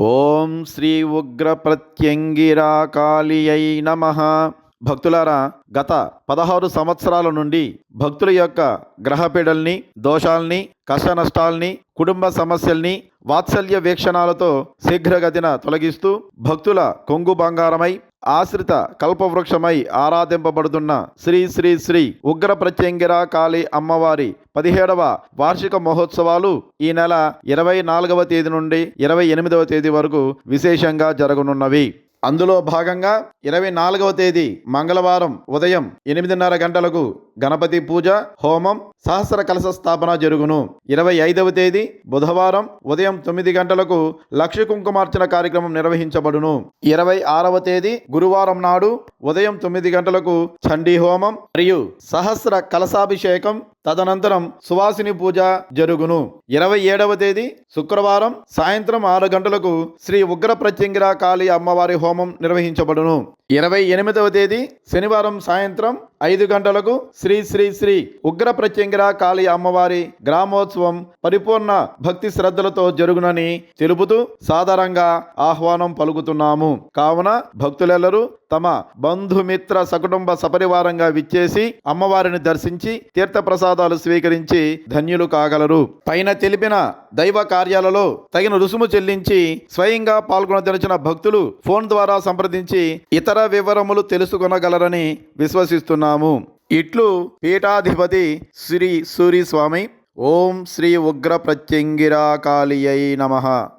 ఓం శ్రీ ఉగ్ర ప్రత్యంగిరా కాళియై నమః. భక్తులారా, గత 16 సంవత్సరాల నుండి భక్తుల యొక్క గ్రహపీడల్ని, దోషాల్ని, కష్టనష్టాల్ని, కుటుంబ సమస్యల్ని వాత్సల్య వీక్షణాలతో శీఘ్రగతిన తొలగిస్తూ భక్తుల కొంగు బంగారమై ఆశ్రిత కల్పవృక్షమై ఆరాధింపబడుతున్న శ్రీ శ్రీ శ్రీ ఉగ్ర ప్రత్యంగిరా కాళీ అమ్మవారి 17వ వార్షిక మహోత్సవాలు ఈ నెల 24వ తేదీ నుండి 28వ తేదీ వరకు విశేషంగా జరగనున్నవి. అందులో భాగంగా 24వ తేదీ మంగళవారం ఉదయం 8:30 గంటలకు గణపతి పూజ, హోమం, సహస్ర కలశ స్థాపన జరుగును. 25వ తేదీ బుధవారం ఉదయం 9 గంటలకు లక్ష కుంకుమార్చన కార్యక్రమం నిర్వహించబడును. 26వ తేదీ గురువారం నాడు ఉదయం 9 గంటలకు చండీ హోమం మరియు సహస్ర కలశాభిషేకం, తదనంతరం సువాసిని పూజ జరుగును. 27వ తేదీ శుక్రవారం సాయంత్రం 6 గంటలకు శ్రీ ఉగ్ర ప్రత్యంగిరా కాళీ అమ్మవారి హోమం నిర్వహించబడును. 28వ తేదీ శనివారం సాయంత్రం 5 గంటలకు శ్రీ శ్రీ శ్రీ ఉగ్ర ప్రత్యంగిరా కాళీ అమ్మవారి గ్రామోత్సవం పరిపూర్ణ భక్తి శ్రద్ధలతో జరుగునని తెలుపుతూ సాదరంగా ఆహ్వానం పలుకుతున్నాము. కావున భక్తులెల్లరూ తమ బంధుమిత్ర సకుటుంబ సపరివారంగా విచ్చేసి అమ్మవారిని దర్శించి తీర్థప్రసాదాలు స్వీకరించి ధన్యులు కాగలరు. పైన తెలిపిన దైవ కార్యాలలో తగిన రుసుము చెల్లించి స్వయంగా పాల్గొనదలిచిన భక్తులు ఫోన్ ద్వారా సంప్రదించి ఇతర వివరములు తెలుసుకొనగలరని విశ్వసిస్తున్నాము. ఇట్లు పీఠాధిపతి శ్రీ సూరి స్వామి. ఓం శ్రీ ఉగ్ర ప్రత్యంగిరా కాళియై నమః.